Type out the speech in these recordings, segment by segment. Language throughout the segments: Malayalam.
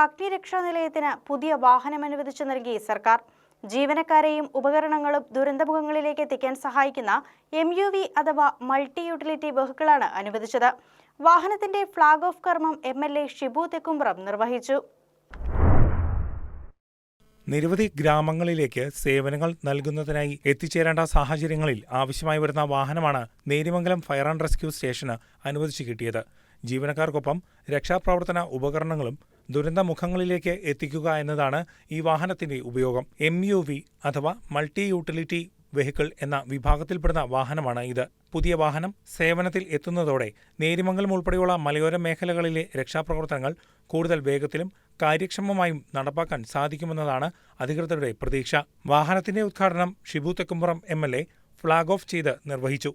അഗ്നിരക്ഷാ നിലയത്തിന് പുതിയ വാഹനം അനുവദിച്ചു നൽകി സർക്കാർ. ജീവനക്കാരെയും ഉപകരണങ്ങളും ദുരന്തമുഖങ്ങളിലേക്ക് എത്തിക്കാൻ സഹായിക്കുന്ന MUV അഥവാ മൾട്ടി യൂട്ടിലിറ്റി വെഹിക്കിളാണ് അനുവദിച്ചത്. വാഹനത്തിന്റെ ഫ്ളാഗ് ഓഫ് കർമ്മം MLA ഷിബു തെക്കുംപുറം നിർവഹിച്ചു. നിരവധി ഗ്രാമങ്ങളിലേക്ക് സേവനങ്ങൾ നൽകുന്നതിനായി എത്തിച്ചേരേണ്ട സാഹചര്യങ്ങളിൽ ആവശ്യമായി വരുന്ന വാഹനമാണ് നേര്യമംഗലം ഫയർ ആൻഡ് റെസ്ക്യൂ സ്റ്റേഷന് അനുവദിച്ചു കിട്ടിയത്. ജീവനക്കാർക്കൊപ്പം രക്ഷാപ്രവർത്തന ഉപകരണങ്ങളും ദുരന്തമുഖങ്ങളിലേക്ക് എത്തിക്കുക എന്നതാണ് ഈ വാഹനത്തിന്റെ ഉപയോഗം. MUV അഥവാ മൾട്ടി യൂട്ടിലിറ്റി വെഹിക്കിൾ എന്ന വിഭാഗത്തിൽപ്പെടുന്ന വാഹനമാണ് ഇത്. പുതിയ വാഹനം സേവനത്തിൽ എത്തുന്നതോടെ നേര്യമംഗലം ഉൾപ്പെടെയുള്ള മലയോര മേഖലകളിലെ രക്ഷാപ്രവർത്തനങ്ങൾ കൂടുതൽ വേഗത്തിലും കാര്യക്ഷമമായും നടപ്പാക്കാൻ സാധിക്കുമെന്നതാണ് അധികൃതരുടെ പ്രതീക്ഷ. വാഹനത്തിന്റെ ഉദ്ഘാടനം Shibu Thekkumpuram MLA flag off ചെയ്ത് നിർവഹിച്ചു.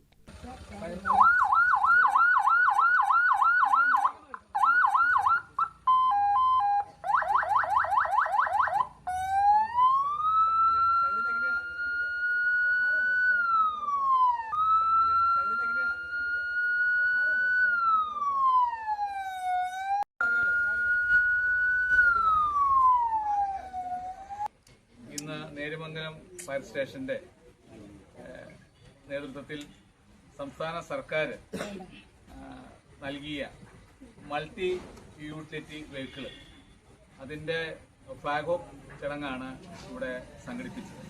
ഇന്ന് നേര്യമംഗലം ഫയർ സ്റ്റേഷന്റെ നേതൃത്വത്തിൽ സംസ്ഥാന സർക്കാർ നൽകിയ മൾട്ടി യൂട്ടിലിറ്റി വെഹിക്കിൾ അതിൻ്റെ ഫ്ലാഗ് ഓഫ് ചടങ്ങാണ് ഇവിടെ സംഘടിപ്പിച്ചത്.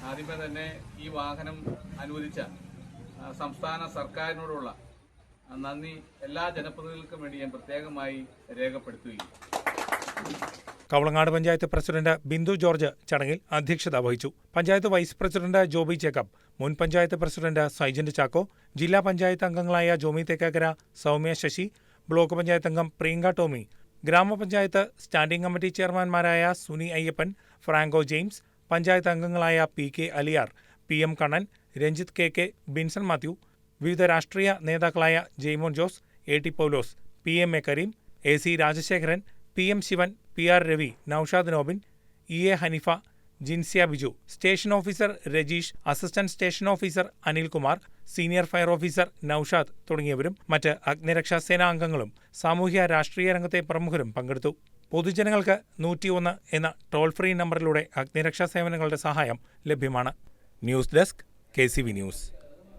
ആദ്യമേ തന്നെ ഈ വാഹനം അനുവദിച്ച സംസ്ഥാന സർക്കാരിനോടുള്ള നന്ദി എല്ലാ ജനപ്രതിനിധികൾക്കും വേണ്ടി ഞാൻ പ്രത്യേകമായി രേഖപ്പെടുത്തുകയും. കവളങ്ങാട് പഞ്ചായത്ത് പ്രസിഡന്റ് ബിന്ദു ജോർജ് ചടങ്ങിൽ അധ്യക്ഷത വഹിച്ചു. Panchayat vice president Joby Jacob, മുൻ പഞ്ചായത്ത് പ്രസിഡന്റ് സൈജന്റ് ചാക്കോ, ജില്ലാ പഞ്ചായത്ത് അംഗങ്ങളായ ജോമി തേക്കാക്കര, സൗമ്യ ശശി, ബ്ലോക്ക് പഞ്ചായത്ത് അംഗം Priyanka Tommy, gramapanchayat standing committee ചെയർമാൻമാരായ സുനി അയ്യപ്പൻ, ഫ്രാങ്കോ ജെയിംസ്, പഞ്ചായത്ത് അംഗങ്ങളായ PK Aliyar, PM Kannan, Ranjith KK, Binson Mathew, വിവിധ രാഷ്ട്രീയ നേതാക്കളായ Jaimon Jose, AT Paulose, PMA Kareem, AC Rajasekharan, PM Sivan, PR Ravi, Noushad Nobin, EA Hanifa, Jinsiya Biju, station officer Rajeesh, assistant station officer Anilkumar, senior fire officer Noushad തുടങ്ങിയവരും മറ്റ് അഗ്നിരക്ഷാസേനാ അംഗങ്ങളും സാമൂഹ്യ രാഷ്ട്രീയ രംഗത്തെ പ്രമുഖരും പങ്കെടുത്തു. പൊതുജനങ്ങൾക്ക് 101 എന്ന ടോൾ ഫ്രീ നമ്പറിലൂടെ അഗ്നിരക്ഷാ സേവനങ്ങളുടെ സഹായം ലഭ്യമാണ്. News desk KCV news.